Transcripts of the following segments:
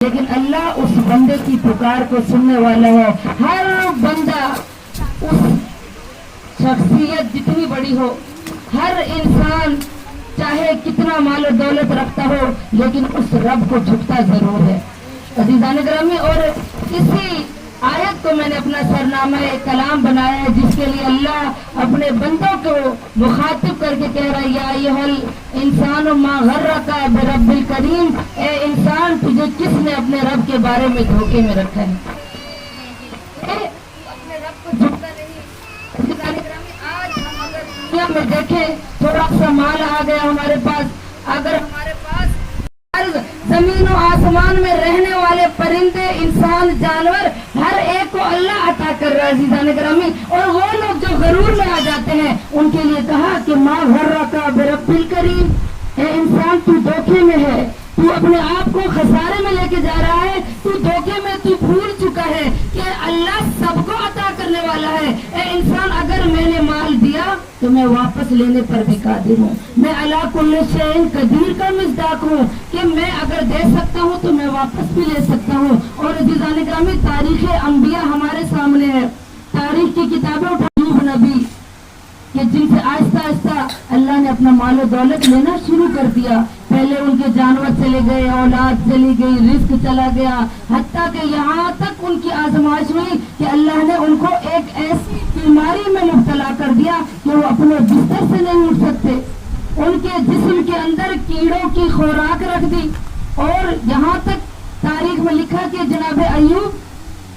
لیکن اللہ اس بندے کی پکار کو سننے والا ہے. ہر بندہ اس شخصیت جتنی بڑی ہو، ہر انسان چاہے کتنا مال و دولت رکھتا ہو، لیکن اس رب کو جھکتا ضرور ہے. عزیزان گرامی، اور اسی آیت کو میں نے اپنا سرنامہ کلام بنایا ہے، جس کے لیے اللہ اپنے بندوں کو مخاطب کر کے کہہ رہا ہے: یا ایھا الانسان ما غرک برب الکریم. اے انسان، تجھے کس نے اپنے رب کے بارے میں دھوکے میں رکھا ہے؟ اپنے رب کو جھکتا نہیں. عزیزان گرامی، آج ہم اگر دنیا میں دیکھیں، تھوڑا سا مال آ گیا ہمارے پاس، اگر ہمارے پاس زمین و آسمان میں رہنے والے پرندے، انسان، جانور، ہر ایک کو اللہ عطا کر رہا ہے. عزیزان گرامی، اور وہ لوگ جو غرور میں آ جاتے ہیں، ان کے لیے کہا کہ ما غرک برب الکریم. اے انسان، تو دھوکے میں ہے، تو اپنے آپ کو خسارے میں لے کے جا رہا ہے، تو دھوکے میں، تو بھول چکا ہے کہ اللہ سب کو عطا کرنے والا ہے. اے انسان، اگر میں نے مال دیا تو میں واپس لینے پر بھی قادر ہوں. میں علی کل شیء قدیر کا مصداق ہوں کہ میں اگر دے سکتا ہوں تو میں واپس بھی لے سکتا ہوں. اور عزیزان گرامی، تاریخ انبیاء ہمارے سامنے ہے. تاریخ کی کتابیں اٹھا ایوب نبی کہ جن سے آہستہ آہستہ اللہ نے اپنا مال و دولت لینا شروع کر دیا. پہلے ان کے جانور چلے گئے، اولاد چلی گئی، رزق چلا گیا، حتیٰ کہ یہاں تک ان کی آزمائش ہوئی کہ اللہ نے ان کو ایک ایسی بیماری میں مبتلا کر دیا کہ وہ اپنے بستر سے نہیں اٹھ سکتے. ان کے جسم کے اندر کیڑوں کی خوراک رکھ دی. اور یہاں تک تاریخ میں لکھا کہ جناب ایوب،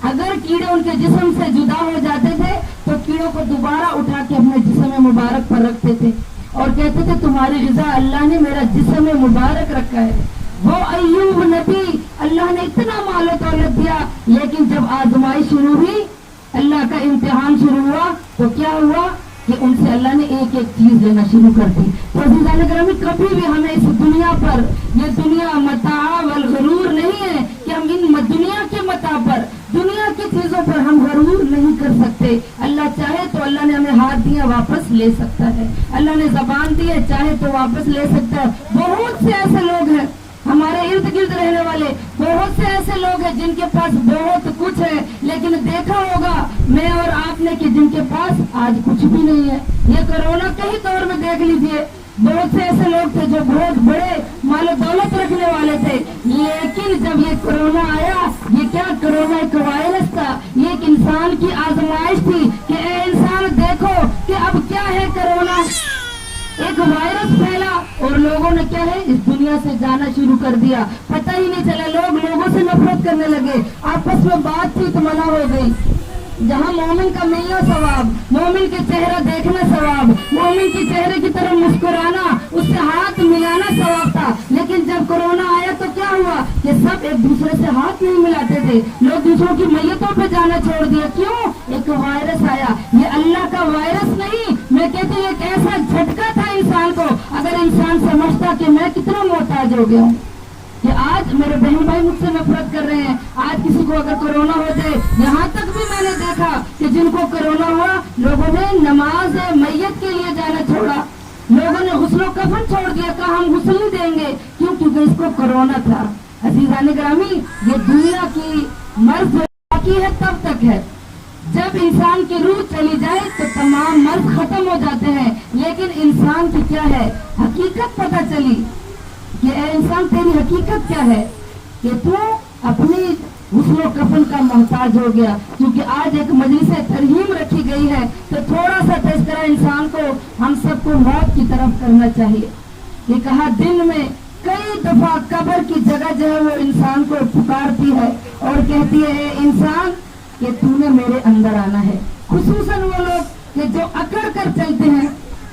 اگر کیڑے ان کے جسم سے جدا ہو جاتے تھے تو کیڑوں کو دوبارہ اٹھا کے اپنے جسم مبارک پر رکھتے تھے اور کہتے تھے تمہاری غذا اللہ نے میرا جسم مبارک رکھا ہے. وہ ایوب نبی، اللہ نے اتنا مال و دولت دیا، لیکن جب آزمائش شروع ہوئی، اللہ کا امتحان شروع ہوا، تو کیا ہوا کہ ان سے اللہ نے ایک ایک چیز لینا شروع کر دی. تو عزیزان گرامی، کبھی بھی ہمیں اس دنیا پر، یہ دنیا متاع والغرور نہیں ہے کہ ہم ان دنیا کے متاع پر، دنیا کی چیزوں پر ہم غرور نہیں کر سکتے. اللہ چاہے تو اللہ نے ہمیں ہاتھ دیا، واپس لے سکتا ہے. اللہ نے زبان دی ہے، چاہے تو واپس لے سکتا ہے. بہت سے ایسے لوگ ہیں ہمارے ارد گرد رہنے والے، بہت سے ایسے لوگ ہیں جن کے پاس بہت کچھ ہے، لیکن دیکھا ہوگا میں اور آپ نے کہ جن کے پاس آج کچھ بھی نہیں ہے. یہ کورونا کے ہی دور میں دیکھ لیجئے، بہت سے ایسے لوگ تھے جو بہت بڑے مال و دولت رکھنے والے تھے، لیکن جب یہ کورونا آیا، یہ کیا کورونا ایک وائرس تھا، یہ ایک انسان کی آزمائش تھی کہ اے انسان دیکھو کہ اب کیا ہے کورونا. ایک وائرس پھیلا اور لوگوں نے کیا ہے اس دنیا سے جانا شروع کر دیا. پتہ ہی نہیں چلا، لوگ لوگوں سے نفرت کرنے لگے، آپس میں بات چیت منع ہو گئی. جہاں مومن کا ملنا ثواب، مومن کے چہرہ دیکھنا ثواب، مومن کے چہرے کی طرف مسکرانا، اس سے ہاتھ ملانا ثواب تھا. لیکن جب کورونا آیا تو کیا ہوا کہ سب ایک دوسرے سے ہاتھ نہیں ملاتے تھے، لوگ دوسروں کی میتوں پہ جانا چھوڑ دیا. کیوں؟ ایک وائرس آیا. یہ اللہ کا وائرس نہیں، میں کہتی ہوں ایک ایسا جھٹکا تھا انسان کو. اگر انسان سمجھتا کہ میں کتنا محتاج ہو گیا ہوں، کہ آج میرے بہن بھائی مجھ سے نفرت کر رہے ہیں، آج کسی کو اگر کورونا ہو جائے، یہاں تک بھی میں نے دیکھا کہ جن کو کورونا ہوا، لوگوں نے نماز میت کے لیے جانا چھوڑا، لوگوں نے غسل و کفن چھوڑ دیا، کہا ہم غسل نہیں دیں گے. کیوں؟ کیونکہ اس کو کورونا تھا. عزیزان گرامی، یہ دنیا کی مرض باقی ہے تب تک ہے. جب انسان کی روح چلی جائے تو تمام مرض ختم ہو جاتے ہیں. لیکن انسان کی کیا ہے حقیقت پتہ چلی کہ اے انسان، تیری حقیقت کیا ہے کہ تو اپنی غسل و کفن کا محتاج ہو گیا. کیونکہ آج ایک مجلس ترہیم رکھی گئی ہے تو تھوڑا سا تذکرہ انسان کو، ہم سب کو موت کی طرف کرنا چاہیے. یہ کہا دن میں کئی دفعہ قبر کی جگہ جو ہے وہ انسان کو پکارتی ہے اور کہتی ہے اے انسان کہ تو نے میرے اندر آنا ہے. خصوصاً وہ لوگ کہ جو اکڑ کر چلتے ہیں،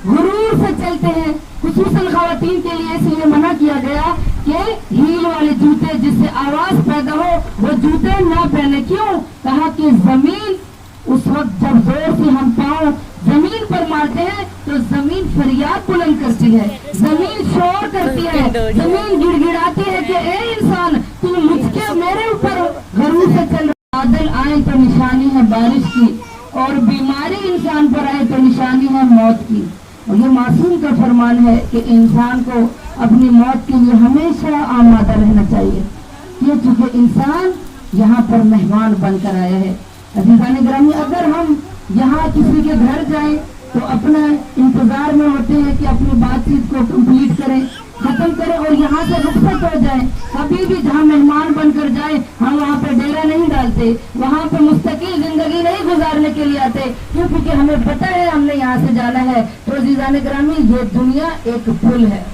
غرور سے چلتے ہیں، خصوصاً خواتین کے لیے اس لیے منع کیا گیا کہ ہیل والے جوتے جس سے آواز پیدا ہو وہ جوتے نہ پہنے. کیوں؟ کہا کہ زمین اس وقت جب زور سے ہم پاؤں زمین پر مارتے ہیں تو زمین فریاد بلند کرتی ہے، زمین شور کرتی ہے، زمین گڑ گڑاتی ہے کہ اے انسان تو مجھ کے میرے اوپر غرور سے چل. بادل آئے تو نشانی ہے بارش کی، اور بیماری انسان پر آئے تو نشانی ہے موت کی. اور یہ معصوم کا فرمان ہے کہ انسان کو اپنی موت کے لیے ہمیشہ آمادہ رہنا چاہیے. ये चूंकि इंसान यहाँ पर मेहमान बनकर आया है। अजीज़ान ग्रामी, अगर हम यहाँ किसी के घर जाएं तो अपना इंतजार में होते हैं कि अपनी बातचीत को कंप्लीट करें, खत्म करें और यहाँ से रुखसत हो जाएं। कभी भी जहाँ मेहमान बनकर जाए हम वहाँ पे डेरा नहीं डालते, वहाँ पे मुस्तकिल जिंदगी नहीं गुजारने के लिए आते, क्योंकि हमें पता है हमने यहाँ से जाना है। तो अजीज़ान ग्रामी, ये दुनिया एक पुल है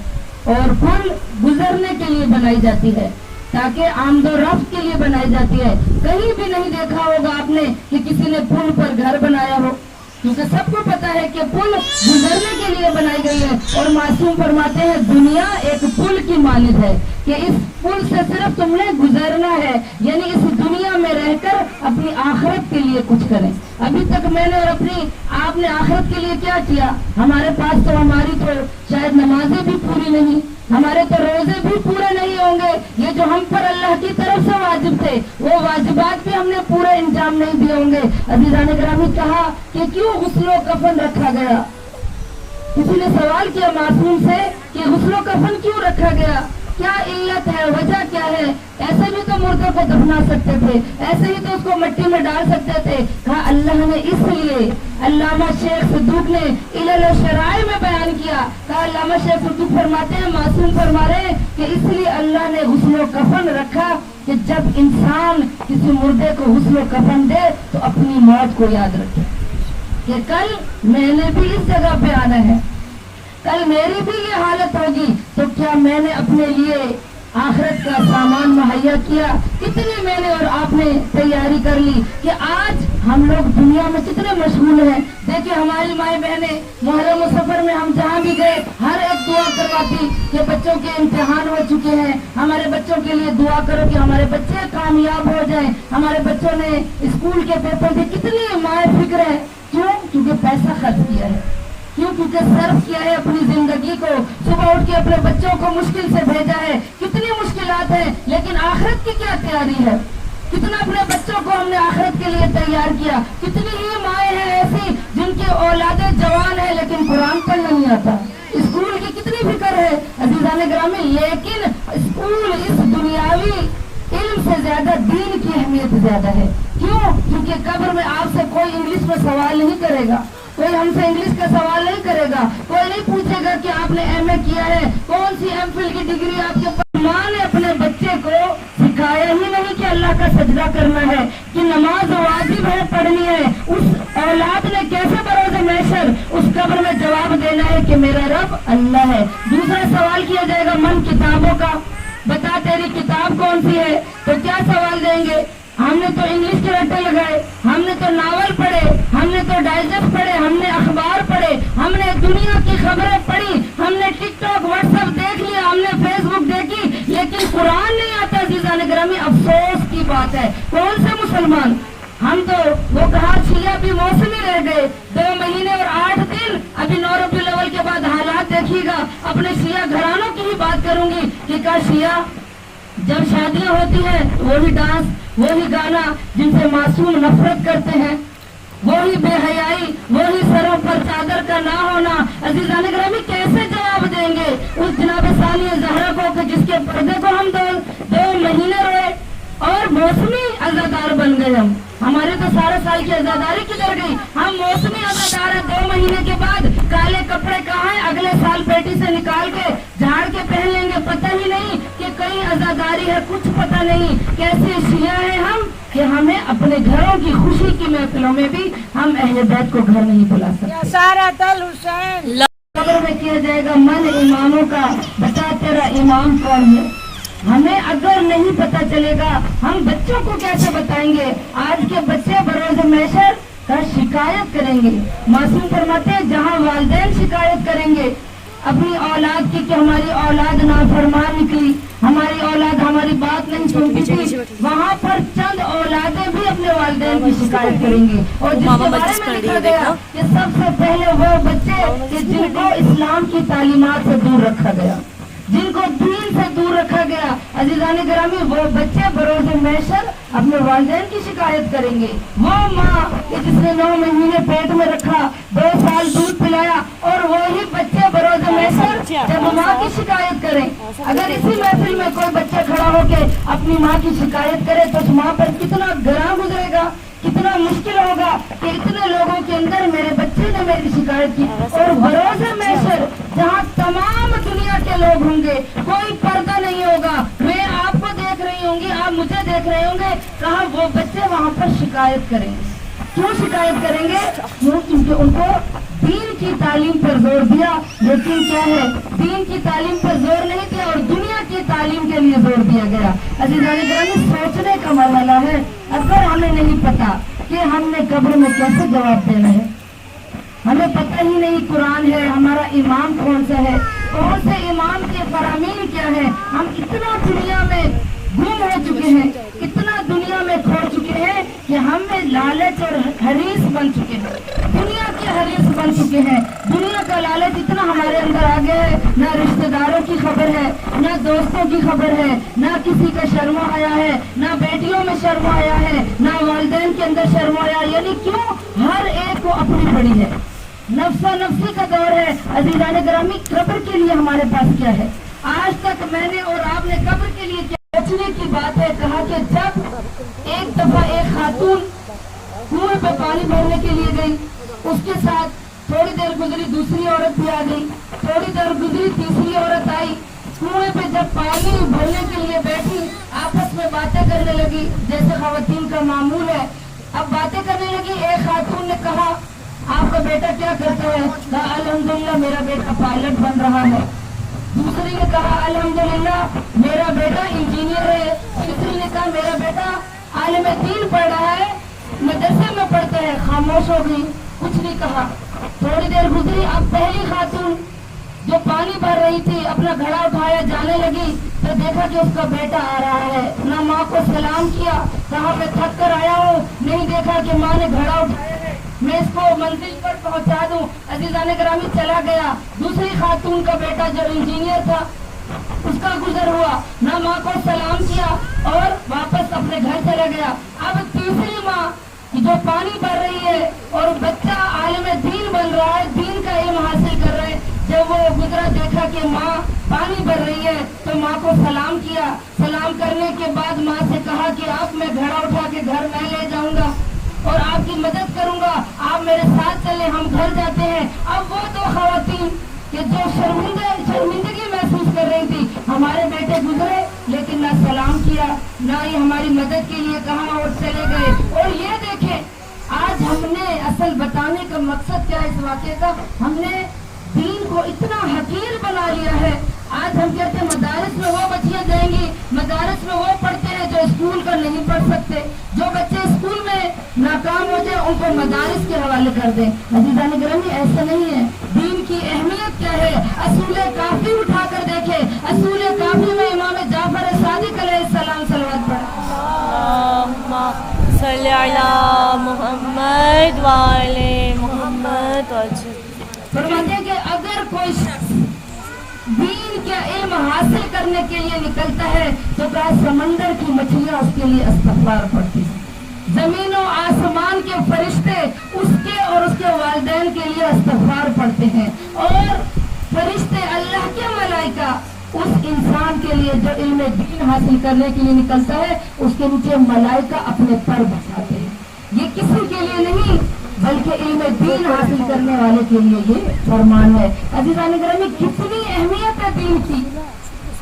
और पुल गुजरने के लिए बनाई जाती है, ताकि आमदोरफ्त के लिए बनाई जाती है। कहीं भी नहीं देखा होगा आपने कि किसी ने पुल पर घर बनाया हो, क्योंकि सबको पता है कि पुल गुजरने के लिए बनाई गई है। और मासूम फरमाते हैं दुनिया एक पुल की मानिंद है कि इस पुल से सिर्फ तुमने गुजरना है, यानी इस दुनिया में रहकर अपनी आखिरत के लिए कुछ करें। अभी तक मैंने और अपनी आपने आखिरत के लिए क्या किया? हमारे पास तो हमारी तो शायद नमाजें भी पूरी नहीं, हमारे तो रोजे भी पूरे नहीं होंगे। ये जो हम पर अल्लाह की तरफ से वाजिब थे वो वाजिबात भी हमने पूरे इंजाम नहीं दिए होंगे। अज़ीज़ान ग्रामी, कहा कि क्यों गुस्लो कफन रखा गया? किसी ने सवाल किया मासूम से कि गुस्लो कफन क्यों रखा गया, क्या इल्लत है, वजह क्या है? ऐसे भी तो मुर्दे को दफना सकते थे, ऐसे ही तो उसको मिट्टी में डाल सकते थे। कहा अल्लाह ने इसलिए, अल्लामा शेख सिद्दूक ने इल्ल शराय में बयान किया। कहा अल्लामा शेख सिद्दूक फरमाते हैं, मासूम फरमा रहे हैं कि इसलिए अल्लाह ने गुस्लो कफन रखा कि जब इंसान किसी मुर्दे को गुस्लो कफन दे तो अपनी मौत को याद रखे कि कल मैंने भी इस जगह पे आना है, कल मेरी भी ये हालत होगी, तो क्या मैंने अपने लिए आखिरत का सामान मुहैया किया? कितनी मैंने और आपने तैयारी कर ली कि आज हम लोग दुनिया में कितने मशगूल हैं। देखिए हमारी माएँ बहनें मुहर्रम सफर में हम जहाँ भी गए हर एक दुआ करवाती कि बच्चों के इम्तिहान हो चुके हैं, हमारे बच्चों के लिए दुआ करो कि हमारे बच्चे कामयाब हो जाएं, हमारे बच्चों ने स्कूल के पेपर दिए। कितनी माएँ फिक्र है, क्यों? क्योंकि पैसा खर्च किया है, क्यों? क्योंकि सर्व किया है अपनी जिंदगी को, सुबह उठ के अपने बच्चों को मुश्किल से भेजा है। कितनी मुश्किलात हैं, लेकिन आखिरत की क्या तैयारी है? कितना अपने बच्चों को हमने आखिरत के लिए तैयार किया? कितनी ही माएँ हैं ऐसी जिनकी औलादे जवान है लेकिन कुरान पढ़ना नहीं आता। स्कूल की कितनी फिक्र है अज़ीज़ान ग्रामी, लेकिन स्कूल इस दुनियावी इल्म से ज्यादा दीन की अहमियत ज्यादा है। क्यों? क्योंकि कब्र में आपसे कोई इंग्लिश में सवाल नहीं करेगा, कोई हमसे इंग्लिश का सवाल नहीं करेगा, कोई नहीं पूछेगा कि आपने एमए किया है, कौन सी एमफिल की डिग्री आपके पास। माँ ने अपने बच्चे को सिखाया ही नहीं कि अल्लाह का सजदा करना है, कि नमाज वाजिब है, पढ़नी है। उस औलाद ने कैसे बरोज़े महशर उस कब्र में जवाब देना है कि मेरा रब अल्लाह है। दूसरा सवाल किया जाएगा मन किताबों का, बता तेरी किताब कौन सी है? तो क्या सवाल देंगे? हमने तो इंग्लिश के रट्टे लगाए, हमने तो नावल पढ़े, हमने तो डाइजेस्ट पढ़े, हमने अखबार पढ़े, हमने दुनिया की खबरें पढ़ी, हमने टिकटॉक व्हाट्सएप देख लिया, हमने फेसबुक देखी, लेकिन कुरान नहीं आता। अज़ीज़ान ग्रामी, अफसोस की बात है। कौन से मुसलमान? हम तो वो कहा शिया भी मौसमी रह गए, 2 महीने और 8 दिन। अभी 9 रबीउल अव्वल के बाद हालात देखिएगा। अपने शिया घरानों की ही बात करूंगी कि का शिया जब शादियां होती हैं वही डांस, वही गाना जिनसे मासूम नफरत करते हैं, वही बेहयाई, वही सरों पर चादर का ना होना। अज़ीज़ान ग्रामी, कैसे जवाब देंगे उस जनाब सानिया ज़हरा को कि जिसके पर्दे को हम 2 महीने रोए और मौसमी अज़ादार बन गए। हम हमारे तो सारा साल की अज़ादारी किधर गई? हम मौसमी अज़ादार है। 2 महीने के बाद काले कपड़े कहाँ हैं? अगले साल पेटी से निकाल के झाड़ के पहन लेंगे। पता ही नहीं कि कहीं अज़ादारी है, कुछ पता नहीं। कैसे शिया है हम कि हमें अपने घरों की खुशी की महफिलों में भी हम अहले बैत को घर नहीं बुला सकते। सारा दल हुसैन कब्र में किया जाएगा मन इमामों का, बता तेरा इमाम कौन है? हमें अगर नहीं पता चलेगा हम बच्चों को कैसे बताएंगे? आज के बच्चे बरोज़ महशर का शिकायत करेंगे। मासूम फरमाते हैं जहाँ वालिदैन शिकायत करेंगे अपनी औलाद की कि हमारी औलाद नाफरमान निकली, हमारी औलाद हमारी बात नहीं सुनती थी, वहाँ पर चंद औलादें भी अपने वालिदैन की शिकायत करेंगे। और जिसके बारे में लिखा गया कि सबसे पहले वो बच्चे कि जिनको इस्लाम की तालीमात से दूर रखा गया, जिनको दीन से दूर रखा गया। अज़ीज़ान ग्रामी, वो बच्चे बरोज़ महशर अपने वालिदैन की शिकायत करेंगे। वो माँ कि जिसने 9 महीने पेट में रखा, 2 साल दूध पिलाया, और वही बच्चे बरोज़ महशर जब माँ की शिकायत करें। अगर इसी महफिल में कोई बच्चा खड़ा होके अपनी माँ की शिकायत करे तो उस माँ पर कितना गरा गुजरेगा, कितना मुश्किल होगा कि इतने लोगों के अंदर मेरे बच्चे ने मेरी शिकायत की। और भरोसे महशर जहाँ तमाम दुनिया के लोग होंगे, कोई पर्दा नहीं होगा, मैं आपको देख रही होंगी, आप मुझे देख रहे होंगे, कहा वो बच्चे वहाँ पर शिकायत करेंगे। क्यों शिकायत करेंगे? क्योंकि उनको दीन की तालीम पर जोर दिया, लेकिन क्या है, दीन की तालीम पर जोर नहीं दिया और दुनिया की तालीम के लिए जोर दिया गया। अज़ीज़ान गिरामी, सोचने का मरहला है। अगर हमें नहीं पता कि हमने कब्र में कैसे जवाब देना है, हमें पता ही नहीं कुरान है, हमारा इमाम कौन सा है, कौन से इमाम के फरामीन क्या है, हम इतना दुनिया में गुम हो चुके हैं, इतना दुनिया में खो चुके हैं कि हम में लालच और हरीस बन चुके हैं, दुनिया के हरीस बन चुके हैं। दुनिया का लालच इतना हमारे अंदर आ गया है, ना रिश्तेदारों की खबर है, ना दोस्तों की खबर है, ना किसी का शर्मा आया है, ना बेटियों में शर्मा आया है, ना वालिदैन के अंदर शर्मा आया। यानी क्यों? हर एक को अपनी पड़ी है, नफ्सा नफ्सी का दौर है। अज़ीज़ान गिरामी, कब्र के लिए हमारे पास क्या है? आज तक मैंने और आपने कब्र के लिए क्या सोचने की बात है। कहा कि जब एक दफा एक खातून कुएं पे पानी भरने के लिए गई, उसके साथ थोड़ी देर गुजरी दूसरी औरत भी आ गई, थोड़ी देर गुजरी तीसरी औरत आई, कुएं पे जब पानी भरने के लिए बैठी, आपस में बातें करने लगी जैसे खवातीन का मामूल है। अब बातें करने लगी। एक खातून ने कहा, आपका बेटा क्या करता है? कहा, अल्हम्दुलिल्लाह मेरा बेटा पायलट बन रहा है। दूसरी ने कहा, अल्हम्दुलिल्लाह मेरा बेटा इंजीनियर है। तीसरी ने कहा, मेरा बेटा आलिम दीन पढ़ रहा है, मदरसे में पढ़ता है। खामोश हो गई, कुछ नहीं कहा। थोड़ी देर गुजरी, अब पहली खातून जो पानी भर रही थी अपना घड़ा उठाया जाने लगी तो देखा कि उसका बेटा आ रहा है। ना माँ को सलाम किया, कहा मैं थक कर आया हूँ, नहीं देखा कि माँ ने घड़ा उठाया है, मैं इसको मंजिल पर पहुंचा दूं। अज़ीज़ान गिरामी, चला गया। दूसरी खातून का बेटा जो इंजीनियर था उसका गुजर हुआ, ना माँ को सलाम किया और वापस अपने घर चला गया। अब तीसरी माँ जो पानी भर रही है और बच्चा आलिम दीन बन रहा है, दीन का इल्म हासिल कर रहा है, जब वो गुजरा देखा कि माँ पानी भर रही है तो माँ को सलाम किया। सलाम करने के बाद माँ से कहा कि आप मैं घड़ा उठा के घर मैं ले जाऊंगा और आपकी मदद करूंगा, आप मेरे साथ चले, हम घर जाते हैं। अब वो 2 खवातीन कि जो शर्मिंदगी महसूस कर रही थी, हमारे बेटे गुजरे लेकिन ना सलाम किया, ना ही हमारी मदद के लिए कहा और चले गए। और ये देखें, आज हमने असल बताने का मकसद क्या है इस वाक़े का, हमने दीन को इतना हकीर बना लिया है। आज हम कहते हैं मदारिस में वो बच्चियां जाएंगी, मदारिस में वो पढ़ते हैं जो स्कूल का नहीं पढ़ सकते। जो बच्चे स्कूल में नाकाम हो जाए उनको मदारिस के हवाले कर दें। अज़ीज़ान गिरामी, ऐसा नहीं है। दीन की अहमियत क्या है? असूल काफी उठा कर देखे, असूल काफी में इमाम जाफर सादिक अलैहिस्सलाम सलवात अल्लाहुम्मा सल्ली अला मुहम्मद व आले मुहम्मद। फरमाते हैं कि अगर कोई शख्स दीन का इल्म हासिल करने के लिए निकलता है तो कहा समंदर की मछलियां उसके लिए इस्तग़फ़ार पढ़ती हैं, जमीन और आसमान के फरिश्ते उसके और उसके वालिदैन के लिए इस्तग़फ़ार पढ़ते हैं, और फरिश्ते अल्लाह के मलाइका उस इंसान के लिए जो इल्म दीन हासिल करने के लिए निकलता है उसके नीचे मलाइका अपने पर बसाते हैं। ये किसी के लिए नहीं बल्कि इल्म दीन हासिल करने वाले के लिए ये फरमान है। अज़ीज़ान गिरामी, कितनी अहमियत है दीन की,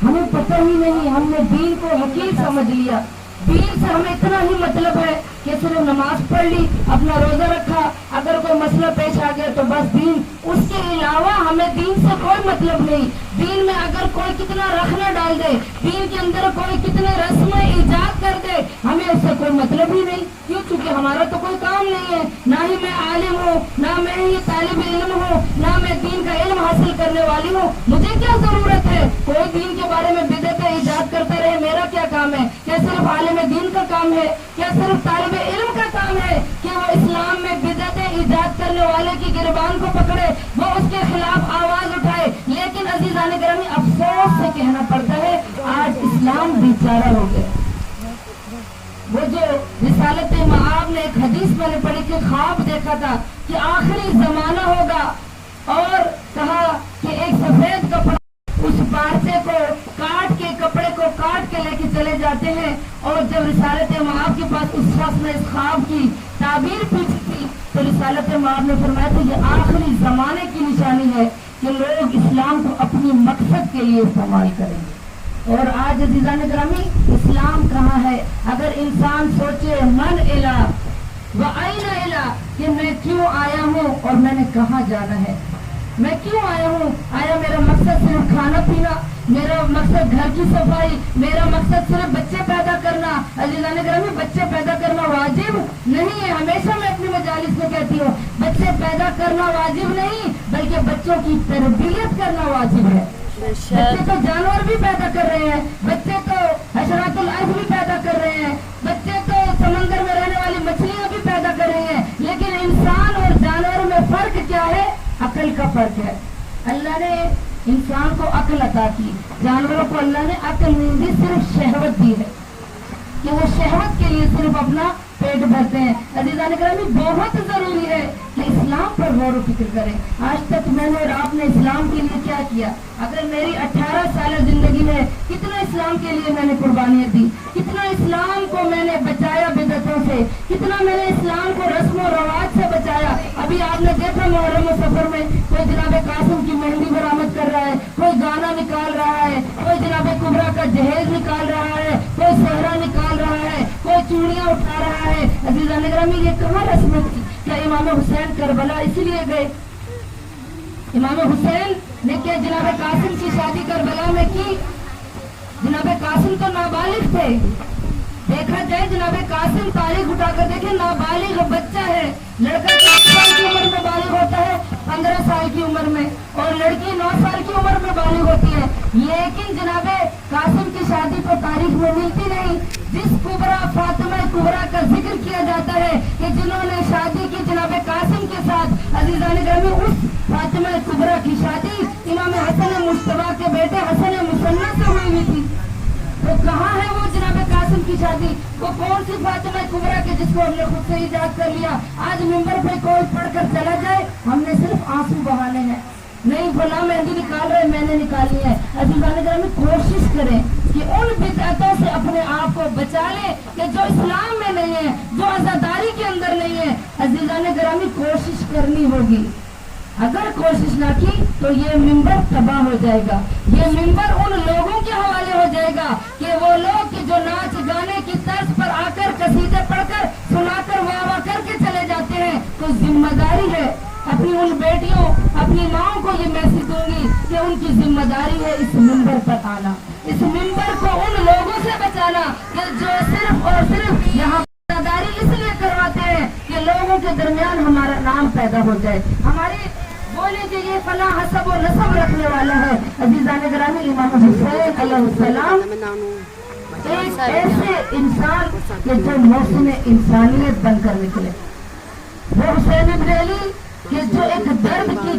हमें पता ही नहीं। हमने दीन को हकीर समझ लिया। दीन से हमें इतना ही मतलब है कि सिर्फ नमाज पढ़ ली, अपना रोजा रखा, अगर कोई मसला पेश आ गया तो बस दीन, उसके अलावा हमें दीन से कोई मतलब नहीं। दीन में अगर कोई कितना रखना डाल दे, दीन के अंदर कोई कितने रस्में ईजाद कर दे, हमें उससे कोई मतलब ही नहीं। क्यों? चूंकि हमारा तो कोई काम नहीं है, ना ही मैं आलिम हूँ, ना मैं ही तालिब इल्म हूँ, ना मैं दीन का इल्म हासिल करने वाली हूँ। मुझे क्या जरूरत है कोई दीन के बारे में बिदअतें ईजाद करता रहे? मेरा क्या काम है? क्या सिर्फ आलिम दीन का काम है? क्या सिर्फ तालिब इल्म का काम है कि वो इस्लाम में बिदअतें ईजाद करने वाले की गिरबान को पकड़े, वो उसके खिलाफ आवाज उठाए? लेकिन अज़ीज़ान गिरामी, अफसोस से कहना पड़ता है आज इस्लाम बेचारा हो गया। وہ جو رسالت مآب نے ایک حدیث میں نے پڑھی کہ خواب دیکھا تھا کہ آخری زمانہ ہوگا، اور کہا کہ ایک سفید کپڑا اس پارچے کو کاٹ کے، کپڑے کو کاٹ کے لے کے چلے جاتے ہیں، اور جب رسالت مآب کے پاس اس شخص نے اس خواب کی تعبیر پوچھی تھی تو رسالت مآب نے فرمایا تھا یہ آخری زمانے کی نشانی ہے کہ لوگ اسلام کو اپنی مقصد کے لیے استعمال کریں گے۔ اور آج عزیزان گرامی اسلام کہاں ہے؟ اگر انسان سوچے من الہ و این الہ، کہ میں کیوں آیا ہوں اور میں نے کہاں جانا ہے، میں کیوں آیا ہوں؟ آیا میرا مقصد صرف کھانا پینا، میرا مقصد گھر کی صفائی، میرا مقصد صرف بچے پیدا کرنا؟ عزیزان گرامی بچے پیدا کرنا واجب نہیں ہے، ہمیشہ میں اپنی مجالس میں کہتی ہوں بچے پیدا کرنا واجب نہیں بلکہ بچوں کی تربیت کرنا واجب ہے۔ بچے تو جانور بھی پیدا کر رہے ہیں، بچے تو حشرات الارض بھی پیدا کر رہے ہیں، بچے تو سمندر میں رہنے والی مچھلیاں بھی پیدا کر رہے ہیں، لیکن انسان اور جانور میں فرق کیا ہے؟ عقل کا فرق ہے۔ اللہ نے انسان کو عقل عطا کی، جانوروں کو اللہ نے عقل نہیں دی، صرف شہوت دی ہے کہ وہ شہوت کے لیے صرف اپنا پیٹ بھرتے ہیں۔ عزیزان گرامی بہت ضروری ہے کہ اسلام پر غور و فکر کریں۔ آج تک میں نے اور آپ نے اسلام کے لیے کیا کیا؟ اگر میری 18 سالہ زندگی میں کتنا اسلام کے لیے میں نے قربانیاں دی، کتنا اسلام کو میں نے بچایا بدعتوں سے، کتنا میں نے اسلام کو رسم و رواج سے بچایا۔ ابھی آپ نے دیکھا محرم و سفر میں کوئی جناب قاسم کی مہندی برآمد کر رہا ہے، کوئی گانا نکال رہا ہے، کوئی جناب کبریٰ کا جہیز نکال رہا ہے، کوئی صحرا نکال رہا ہے، کوئی چوڑیاں اٹھا رہا ہے۔ عزیزان گرامی یہ کہاں رسم تھی؟ کیا امام حسین کربلا اسی لیے گئے؟ امام حسین نے کیا جناب قاسم کی شادی کربلا میں کی؟ جناب قاسم تو نابالغ تھے، دیکھا جائے جناب قاسم تاریخ اٹھا کر دیکھیں نابالغ بچہ ہے، لڑکا 10 سال کی عمر میں بالغ ہوتا ہے، 15 سال کی عمر میں، اور لڑکی 9 سال کی عمر میں بالغ ہوتی ہے، لیکن جناب قاسم کی شادی تو تاریخ میں ملتی نہیں۔ جس کبریٰ فاطمہ کبریٰ کا ذکر کیا جاتا ہے کہ جنہوں نے شادی کی جناب قاسم کے ساتھ، عزیزان گرامی اس فاطمہ کبریٰ کی شادی امام حسن مجتبیٰ کے بیٹے حسن مصنع سے ہوئی تھی۔ تو کہاں ہے وہ جناب قاسم کی شادی؟ وہ کون سی فاطمہ کبریٰ کے جس کو ہم نے خود سے ایجاد کر لیا؟ آج ممبر پہ کوئی پڑھ کر چلا جائے ہم نے صرف آنسو بہانے ہیں، نہیں فلاں مہندی نکال رہے میں نے نکالی ہے۔ عزیزان گرامی کوشش کریں کہ ان بدعتوں سے اپنے آپ کو بچا لیں کہ جو اسلام میں نہیں ہے، جو عزاداری کے اندر نہیں ہے۔ عزیزان گرامی کوشش کرنی ہوگی، اگر کوشش نہ کی تو یہ ممبر تباہ ہو جائے گا، یہ ممبر ان لوگوں کے حوالے ہو جائے گا کہ وہ لوگ کہ جو ناچ گانے کی طرز پر آ کر قصیدے پڑھ کر سنا کر واہ واہ کر کے چلے جاتے ہیں۔ تو ذمہ داری ہے اپنی ان بیٹیوں اپنی ماؤں کو یہ میسج دوں گی کہ ان کی ذمہ داری ہے اس ممبر پر آنا، اس ممبر کو ان لوگوں سے بچانا کہ جو صرف اور صرف یہاں داری اس لیے کرواتے ہیں کہ لوگوں کے درمیان ہمارا نام پیدا ہو جائے، ہماری بولے کہ یہ فلاں حسب و نسب رکھنے والا ہے۔ عزیزان گرامی امام حسین علیہ السلام ایک ایسے انسان کہ جو محسن انسانیت بن کر نکلے، وہ حسین ابن علی کہ جو ایک درد کی